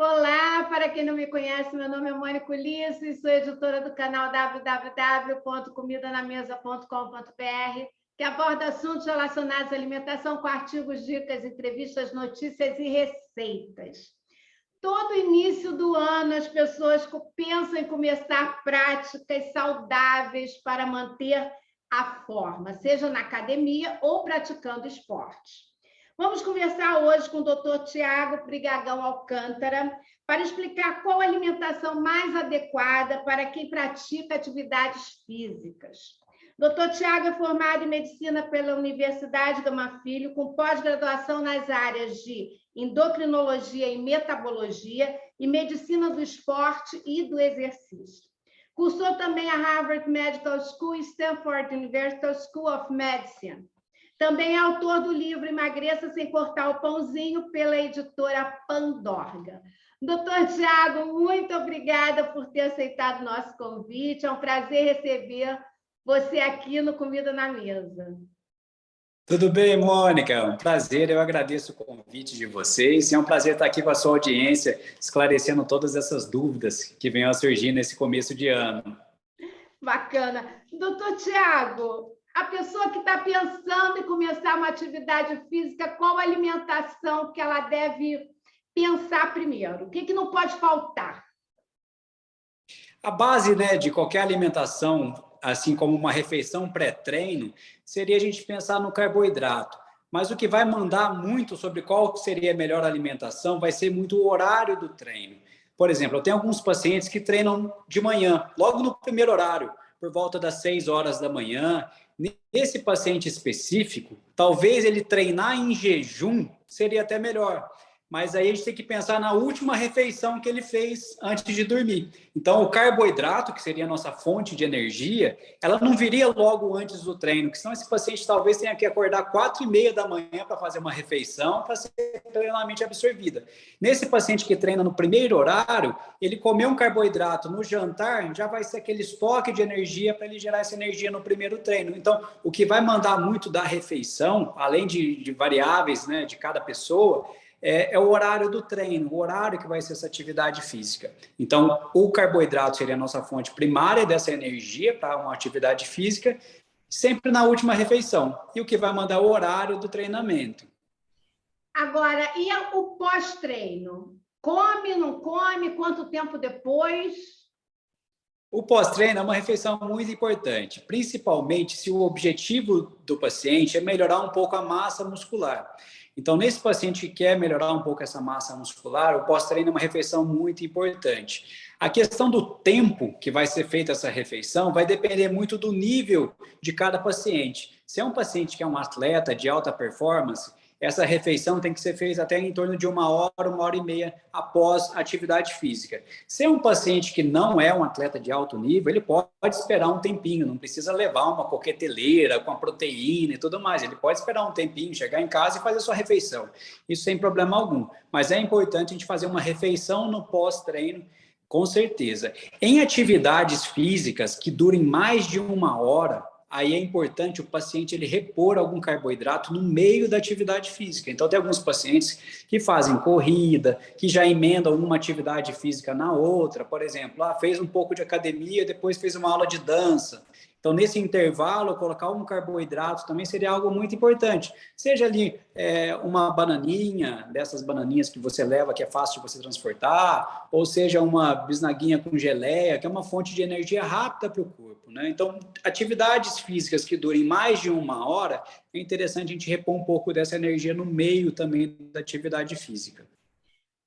Olá, para quem não me conhece, meu nome é Mônica Ulisses, sou editora do canal www.comidanamesa.com.br, que aborda assuntos relacionados à alimentação com artigos, dicas, entrevistas, notícias e receitas. Todo início do ano, as pessoas pensam em começar práticas saudáveis para manter a forma, seja na academia ou praticando esportes. Vamos conversar hoje com o Dr. Tiago Brigagão Alcântara para explicar qual a alimentação mais adequada para quem pratica atividades físicas. Dr. Tiago é formado em Medicina pela Universidade Gama Filho, com pós-graduação nas áreas de Endocrinologia e Metabologia e Medicina do Esporte e do Exercício. Cursou também a Harvard Medical School e Stanford University School of Medicine. Também é autor do livro Emagreça Sem Cortar o Pãozinho, pela editora Pandorga. Doutor Tiago, muito obrigada por ter aceitado o nosso convite. É um prazer receber você aqui no Comida na Mesa. Tudo bem, Mônica? É um prazer, eu agradeço o convite de vocês. É um prazer estar aqui com a sua audiência, esclarecendo todas essas dúvidas que venham a surgir nesse começo de ano. Bacana. Doutor Tiago, a pessoa que está pensando em começar uma atividade física, qual a alimentação que ela deve pensar primeiro? O que não pode faltar? A base, de qualquer alimentação, assim como uma refeição pré-treino, seria a gente pensar no carboidrato. Mas o que vai mandar muito sobre qual seria a melhor alimentação vai ser muito o horário do treino. Por exemplo, eu tenho alguns pacientes que treinam de manhã, logo no primeiro horário, por volta das 6 horas da manhã. Nesse paciente específico, talvez ele treinar em jejum seria até melhor. Mas aí a gente tem que pensar na última refeição que ele fez antes de dormir. Então, o carboidrato, que seria a nossa fonte de energia, ela não viria logo antes do treino, porque senão esse paciente talvez tenha que acordar 4h30 da manhã para fazer uma refeição para ser plenamente absorvida. Nesse paciente que treina no primeiro horário, ele comer um carboidrato no jantar, já vai ser aquele estoque de energia para ele gerar essa energia no primeiro treino. Então, o que vai mandar muito da refeição, além de variáveis, de cada pessoa, é o horário do treino, o horário que vai ser essa atividade física. Então, o carboidrato seria a nossa fonte primária dessa energia para uma atividade física, sempre na última refeição. E o que vai mandar o horário do treinamento. Agora, e o pós-treino? Come, não come? Quanto tempo depois? O pós-treino é uma refeição muito importante, principalmente se o objetivo do paciente é melhorar um pouco a massa muscular. Então, nesse paciente que quer melhorar um pouco essa massa muscular, o pós-treino é uma refeição muito importante. A questão do tempo que vai ser feita essa refeição vai depender muito do nível de cada paciente. Se é um paciente que é um atleta de alta performance, essa refeição tem que ser feita até em torno de 1h e meia após a atividade física. Se é um paciente que não é um atleta de alto nível, ele pode esperar um tempinho, não precisa levar uma coqueteleira com a proteína e tudo mais. Ele pode esperar um tempinho, chegar em casa e fazer a sua refeição. Isso sem problema algum. Mas é importante a gente fazer uma refeição no pós-treino, com certeza. Em atividades físicas que durem mais de 1 hora, aí é importante o paciente ele repor algum carboidrato no meio da atividade física. Então, tem alguns pacientes que fazem corrida, que já emendam uma atividade física na outra. Por exemplo, fez um pouco de academia, depois fez uma aula de dança. Então, nesse intervalo, colocar um carboidrato também seria algo muito importante. Seja ali uma bananinha, dessas bananinhas que você leva, que é fácil de você transportar, ou seja uma bisnaguinha com geleia, que é uma fonte de energia rápida para o corpo. Então, atividades físicas que durem mais de 1 hora, é interessante a gente repor um pouco dessa energia no meio também da atividade física.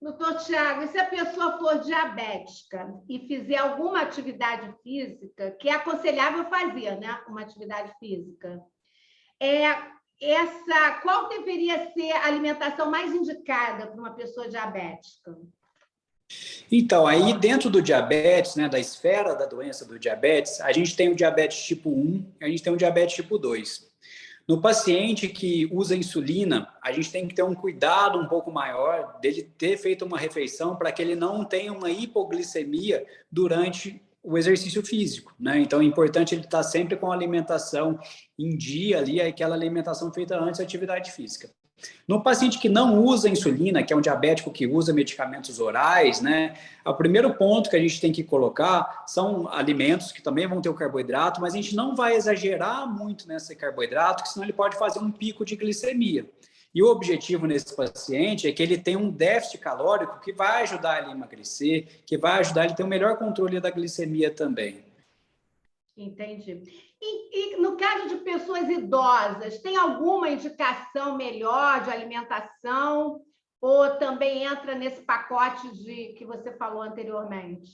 Doutor Tiago, e se a pessoa for diabética e fizer alguma atividade física, que é aconselhável fazer, uma atividade física, qual deveria ser a alimentação mais indicada para uma pessoa diabética? Então, aí dentro do diabetes, da esfera da doença do diabetes, a gente tem o diabetes tipo 1 e a gente tem o diabetes tipo 2. No paciente que usa insulina, a gente tem que ter um cuidado um pouco maior dele ter feito uma refeição para que ele não tenha uma hipoglicemia durante o exercício físico. Então, é importante ele estar sempre com a alimentação em dia ali, aquela alimentação feita antes da atividade física. No paciente que não usa insulina, que é um diabético que usa medicamentos orais, né, o primeiro ponto que a gente tem que colocar são alimentos que também vão ter o carboidrato, mas a gente não vai exagerar muito nesse carboidrato, porque senão ele pode fazer um pico de glicemia. E o objetivo nesse paciente é que ele tenha um déficit calórico que vai ajudar ele a emagrecer, que vai ajudar ele a ter um melhor controle da glicemia também. Entendi. E no caso de pessoas idosas, tem alguma indicação melhor de alimentação ou também entra nesse pacote que você falou anteriormente?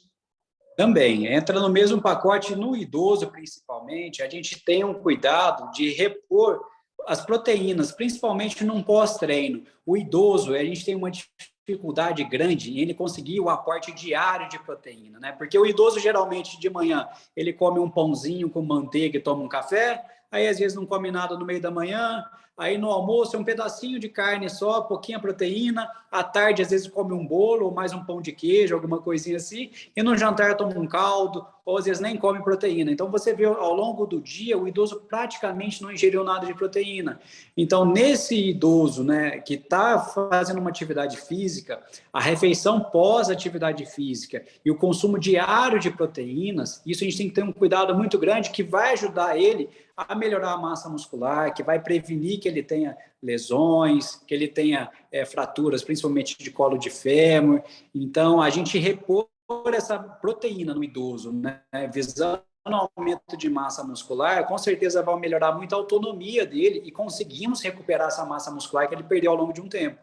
Também, entra no mesmo pacote no idoso, principalmente, a gente tem um cuidado de repor as proteínas, principalmente num pós-treino. O idoso, a gente tem uma dificuldade grande em ele conseguir o aporte diário de proteína, né? Porque o idoso, geralmente, de manhã, ele come um pãozinho com manteiga e toma um café, aí às vezes não come nada no meio da manhã, aí no almoço é um pedacinho de carne só, pouquinha proteína, à tarde às vezes come um bolo ou mais um pão de queijo, alguma coisinha assim, e no jantar toma um caldo, ou às vezes nem come proteína. Então você vê ao longo do dia o idoso praticamente não ingeriu nada de proteína. Então nesse idoso, né, que está fazendo uma atividade física, a refeição pós-atividade física e o consumo diário de proteínas, isso a gente tem que ter um cuidado muito grande que vai ajudar ele a melhorar a massa muscular, que vai prevenir que ele tenha lesões, que ele tenha fraturas, principalmente de colo de fêmur. Então, a gente repor essa proteína no idoso, né, visando o aumento de massa muscular, com certeza vai melhorar muito a autonomia dele e conseguimos recuperar essa massa muscular que ele perdeu ao longo de um tempo.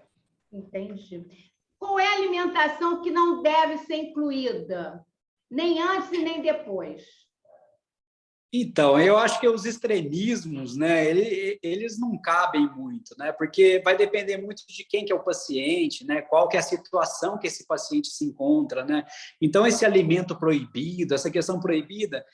Entendi. Qual é a alimentação que não deve ser incluída? Nem antes e nem depois. Então, eu acho que os extremismos, né, eles não cabem muito, né, porque vai depender muito de quem que é o paciente, né, qual que é a situação que esse paciente se encontra, né. Então, esse alimento proibido, essa questão proibida,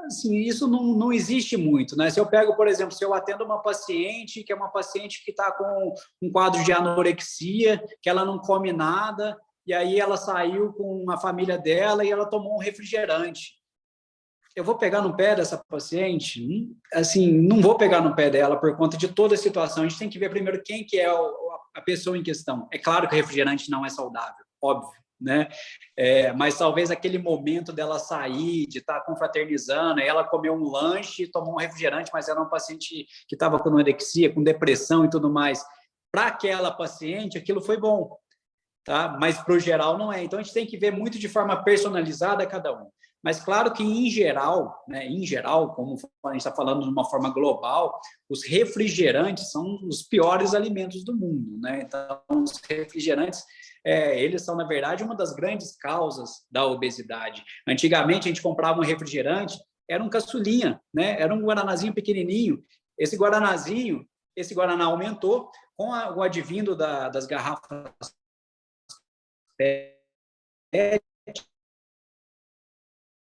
assim, isso não existe muito, né. Se eu pego, por exemplo, se eu atendo uma paciente que é uma paciente que está com um quadro de anorexia, que ela não come nada, e aí ela saiu com a família dela e ela tomou um refrigerante. Eu vou pegar no pé dessa paciente? Assim, não vou pegar no pé dela por conta de toda a situação. A gente tem que ver primeiro quem que é a pessoa em questão. É claro que o refrigerante não é saudável, óbvio, né? Mas talvez aquele momento dela sair, de estar confraternizando, ela comeu um lanche, tomou um refrigerante, mas era um paciente que estava com anorexia, com depressão e tudo mais. Para aquela paciente, aquilo foi bom, tá? Mas para o geral não é. Então a gente tem que ver muito de forma personalizada cada um. Mas claro que em geral, né, como a gente está falando de uma forma global, os refrigerantes são os piores alimentos do mundo, né? Então os refrigerantes eles são na verdade uma das grandes causas da obesidade. Antigamente a gente comprava um refrigerante, era um caçulinha, né? Era um guaranazinho pequenininho. Esse guaraná aumentou com o advindo das garrafas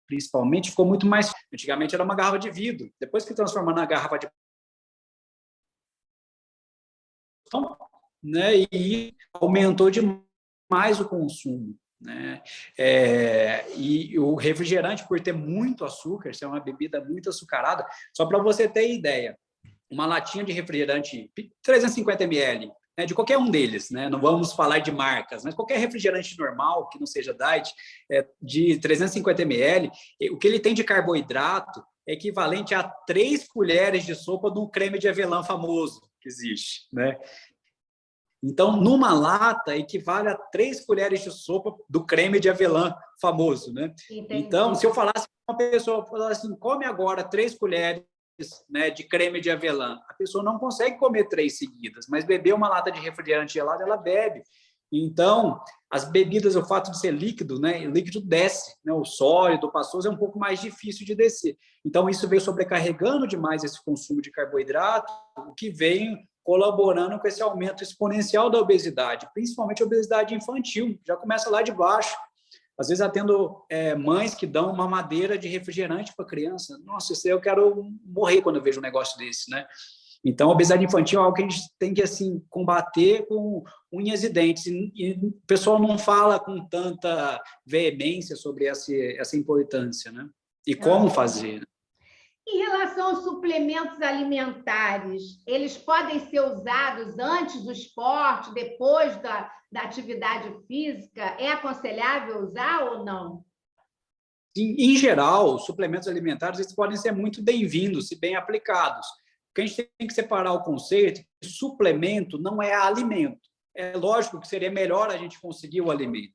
principalmente, ficou muito mais... Antigamente era uma garrafa de vidro, depois que transformou na garrafa de... né, e aumentou demais o consumo, né? E o refrigerante, por ter muito açúcar, ser uma bebida muito açucarada, só para você ter ideia, uma latinha de refrigerante 350 ml, né, de qualquer um deles, né? Não vamos falar de marcas, mas qualquer refrigerante normal, que não seja diet, de 350 ml, o que ele tem de carboidrato é equivalente a 3 colheres de sopa de um creme de avelã famoso que existe, né? Então, numa lata, equivale a 3 colheres de sopa do creme de avelã famoso, né? Entendi. Então, se eu falasse para uma pessoa, assim, come agora 3 colheres, né, de creme de avelã, a pessoa não consegue comer 3 seguidas, mas beber uma lata de refrigerante gelado, ela bebe. Então, as bebidas, o fato de ser líquido, né, o líquido desce, né, o sólido, o pastoso é um pouco mais difícil de descer. Então, isso veio sobrecarregando demais esse consumo de carboidrato, o que veio colaborando com esse aumento exponencial da obesidade, principalmente a obesidade infantil, já começa lá de baixo. Às vezes atendo mães que dão uma madeira de refrigerante para a criança. Nossa, isso eu quero morrer quando eu vejo um negócio desse, né? Então, a obesidade infantil é algo que a gente tem que assim combater com unhas e dentes. E o pessoal não fala com tanta veemência sobre essa importância, né? E como fazer. Em relação aos suplementos alimentares, eles podem ser usados antes do esporte, depois da atividade física? É aconselhável usar ou não? Em geral, os suplementos alimentares eles podem ser muito bem-vindos, se bem aplicados. Porque a gente tem que separar o conceito que suplemento não é alimento. É lógico que seria melhor a gente conseguir o alimento,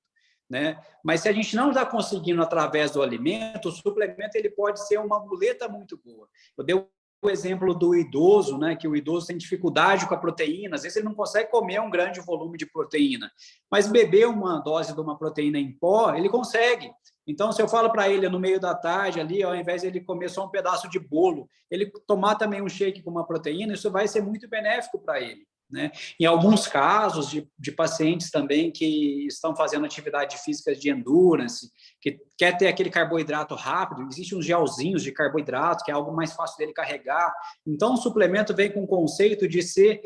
né? Mas se a gente não está conseguindo através do alimento, o suplemento ele pode ser uma muleta muito boa. Eu dei o exemplo do idoso, né? Que o idoso tem dificuldade com a proteína, às vezes ele não consegue comer um grande volume de proteína, mas beber uma dose de uma proteína em pó, ele consegue. Então, se eu falo para ele no meio da tarde ali, ao invés de ele comer só um pedaço de bolo, ele tomar também um shake com uma proteína, isso vai ser muito benéfico para ele, né? Em alguns casos de pacientes também que estão fazendo atividade física de endurance, que quer ter aquele carboidrato rápido, existem uns gelzinhos de carboidrato, que é algo mais fácil dele carregar. Então, o suplemento vem com o conceito de ser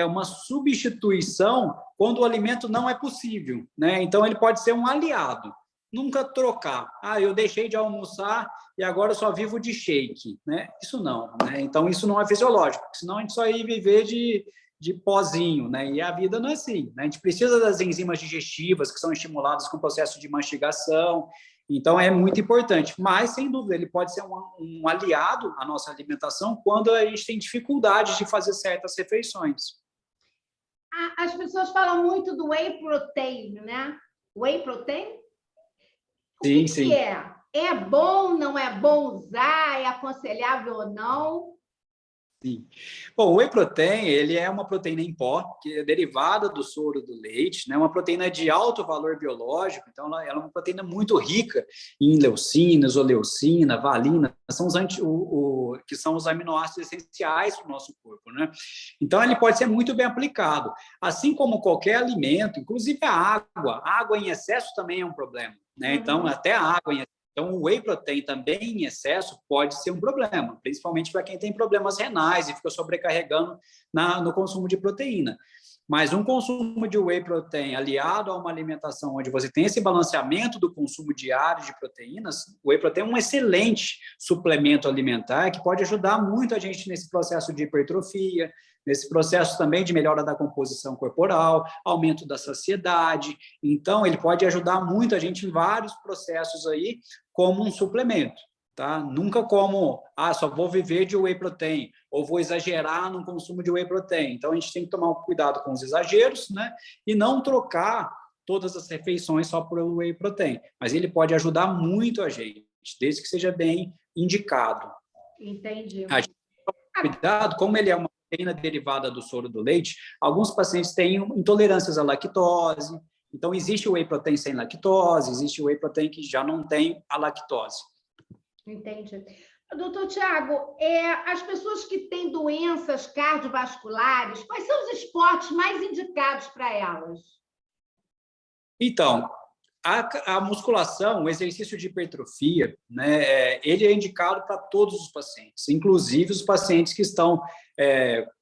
uma substituição quando o alimento não é possível, né? Então, ele pode ser um aliado. Nunca trocar. Eu deixei de almoçar e agora eu só vivo de shake, né? Isso não, né? Então, isso não é fisiológico, senão a gente só ia viver de pozinho, né? E a vida não é assim, né? A gente precisa das enzimas digestivas que são estimuladas com o processo de mastigação, então é muito importante. Mas, sem dúvida, ele pode ser um aliado à nossa alimentação quando a gente tem dificuldade de fazer certas refeições. As pessoas falam muito do whey protein, né? Whey protein? O Sim, que sim. é? É bom, não é bom usar? É aconselhável ou não? Sim. Bom, o whey protein, ele é uma proteína em pó, que é derivada do soro do leite, né? Uma proteína de alto valor biológico, então ela é uma proteína muito rica em leucinas, oleucina, valina, são que são os aminoácidos essenciais para o nosso corpo, né? Então ele pode ser muito bem aplicado, assim como qualquer alimento, inclusive a água em excesso também é um problema, né? Então até a água em então, o whey protein também em excesso pode ser um problema, principalmente para quem tem problemas renais e fica sobrecarregando no consumo de proteína. Mas um consumo de whey protein aliado a uma alimentação onde você tem esse balanceamento do consumo diário de proteínas, o whey protein é um excelente suplemento alimentar que pode ajudar muito a gente nesse processo de hipertrofia, nesse processo também de melhora da composição corporal, aumento da saciedade. Então, ele pode ajudar muito a gente em vários processos aí, como um suplemento, tá? Nunca como, só vou viver de whey protein, ou vou exagerar no consumo de whey protein. Então, a gente tem que tomar cuidado com os exageros, né? E não trocar todas as refeições só por whey protein. Mas ele pode ajudar muito a gente, desde que seja bem indicado. Entendi. A gente tem que tomar cuidado, como ele é uma proteína derivada do soro do leite, alguns pacientes têm intolerâncias à lactose. Então, existe o whey protein sem lactose, existe o whey protein que já não tem a lactose. Entendi. Doutor Tiago, as pessoas que têm doenças cardiovasculares, quais são os esportes mais indicados para elas? Então, a musculação, o exercício de hipertrofia, né, ele é indicado para todos os pacientes, inclusive os pacientes que estão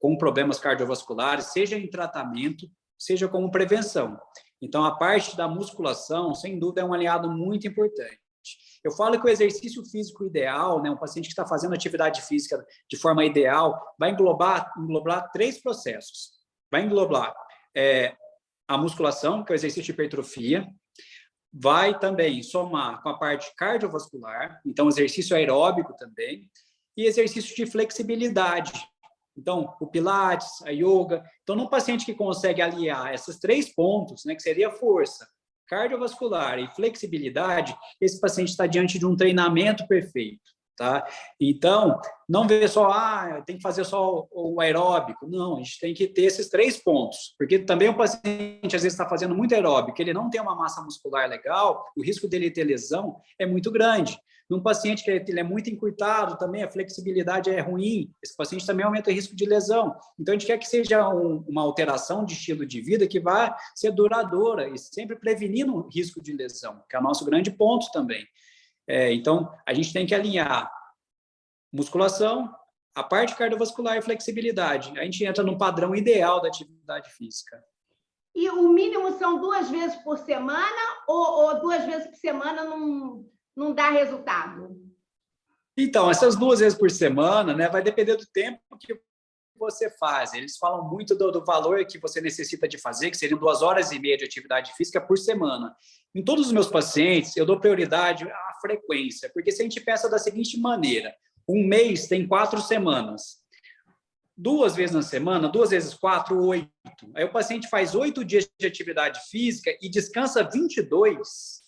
com problemas cardiovasculares, seja em tratamento, seja como prevenção. Então, a parte da musculação, sem dúvida, é um aliado muito importante. Eu falo que o exercício físico ideal, né, um paciente que está fazendo atividade física de forma ideal, vai englobar 3 processos. Vai englobar a musculação, que é o exercício de hipertrofia, vai também somar com a parte cardiovascular, então exercício aeróbico também, e exercício de flexibilidade. Então, o pilates, a yoga. Então, num paciente que consegue aliar esses 3 pontos, né, que seria força, cardiovascular e flexibilidade, esse paciente está diante de um treinamento perfeito, tá? Então, não vê só, tem que fazer só o aeróbico. Não, a gente tem que ter esses 3 pontos, porque também o paciente, às vezes, está fazendo muito aeróbico, ele não tem uma massa muscular legal, o risco dele ter lesão é muito grande. Num paciente que ele é muito encurtado, também a flexibilidade é ruim, esse paciente também aumenta o risco de lesão. Então, a gente quer que seja uma alteração de estilo de vida que vai ser duradoura e sempre prevenindo o risco de lesão, que é o nosso grande ponto também. Então, a gente tem que alinhar musculação, a parte cardiovascular e flexibilidade. A gente entra no padrão ideal da atividade física. E o mínimo são 2 vezes por semana ou 2 vezes por semana não dá resultado? Então, essas 2 vezes por semana, né, vai depender do tempo que você faz. Eles falam muito do valor que você necessita de fazer, que seriam 2 horas e meia de atividade física por semana. Em todos os meus pacientes, eu dou prioridade à frequência, porque se a gente pensa da seguinte maneira, um mês tem 4 semanas. 2 vezes na semana, 2 vezes 4, 8. Aí o paciente faz 8 dias de atividade física e descansa 22.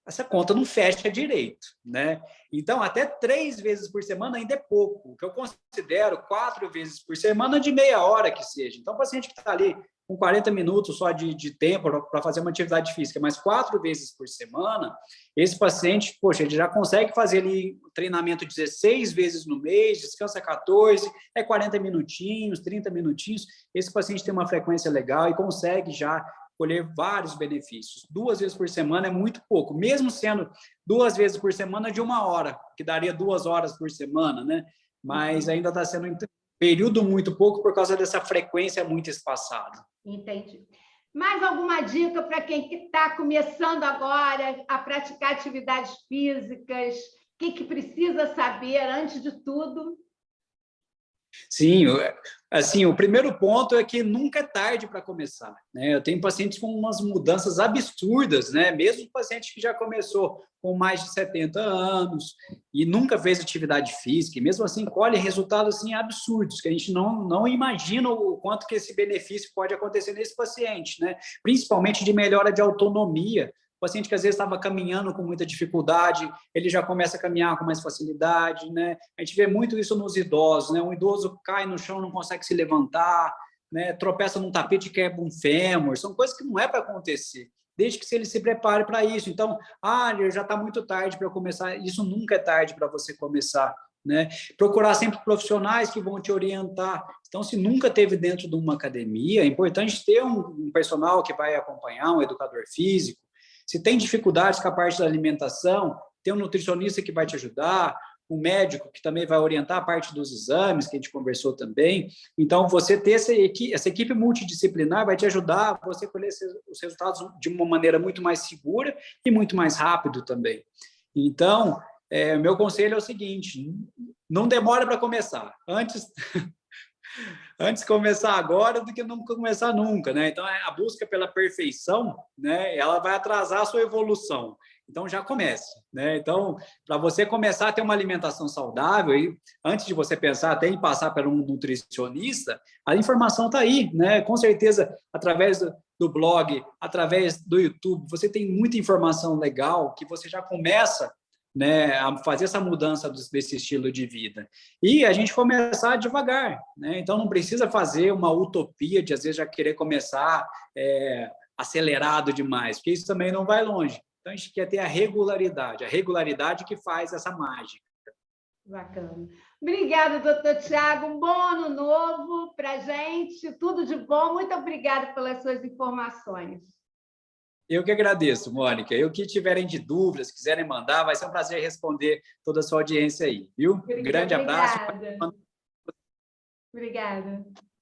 Essa conta não fecha direito, né? Então, até 3 vezes por semana ainda é pouco. O que eu considero 4 vezes por semana de meia hora que seja. Então, o paciente que está ali com 40 minutos só de tempo para fazer uma atividade física, mas 4 vezes por semana, esse paciente, poxa, ele já consegue fazer ali treinamento 16 vezes no mês, descansa 14, é 40 minutinhos, 30 minutinhos. Esse paciente tem uma frequência legal e consegue já colher vários benefícios. 2 vezes por semana é muito pouco, mesmo sendo 2 vezes por semana de 1 hora, que daria 2 horas por semana, né? Mas ainda está sendo um período muito pouco por causa dessa frequência muito espaçada. Entendi. Mais alguma dica para quem está começando agora a praticar atividades físicas? O que precisa saber antes de tudo? Sim, assim, o primeiro ponto é que nunca é tarde para começar, né? Eu tenho pacientes com umas mudanças absurdas, né? Mesmo paciente que já começou com mais de 70 anos e nunca fez atividade física, e mesmo assim colhe resultados assim absurdos, que a gente não imagina o quanto que esse benefício pode acontecer nesse paciente, né? Principalmente de melhora de autonomia. O paciente que às vezes estava caminhando com muita dificuldade, ele já começa a caminhar com mais facilidade, né? A gente vê muito isso nos idosos, né? Um idoso cai no chão, não consegue se levantar, né? Tropeça num tapete e quebra um fêmur. São coisas que não é para acontecer, desde que ele se prepare para isso. Então, já está muito tarde para começar. Isso nunca é tarde para você começar, né? Procurar sempre profissionais que vão te orientar. Então, se nunca teve dentro de uma academia, é importante ter um personal que vai acompanhar, um educador físico. Se tem dificuldades com a parte da alimentação, tem um nutricionista que vai te ajudar, um médico que também vai orientar a parte dos exames, que a gente conversou também. Então, você ter essa equipe multidisciplinar vai te ajudar a você colher os resultados de uma maneira muito mais segura e muito mais rápido também. Então, meu conselho é o seguinte, não demora para começar. Antes começar agora do que não começar nunca, né? Então, a busca pela perfeição, né? Ela vai atrasar a sua evolução. Então, já comece, né? Então, para você começar a ter uma alimentação saudável, e antes de você pensar até em passar por um nutricionista, a informação está aí, né? Com certeza, através do blog, através do YouTube, você tem muita informação legal que você já começa, né, a fazer essa mudança desse estilo de vida. E a gente começar devagar, né? Então, não precisa fazer uma utopia de, às vezes, já querer começar acelerado demais, porque isso também não vai longe. Então, a gente quer ter a regularidade que faz essa mágica. Bacana. Obrigada, doutor Tiago. Um bom ano novo para a gente, tudo de bom. Muito obrigada pelas suas informações. Eu que agradeço, Mônica. Eu que tiverem de dúvidas, quiserem mandar, vai ser um prazer responder toda a sua audiência aí, viu? Um grande abraço. Obrigada.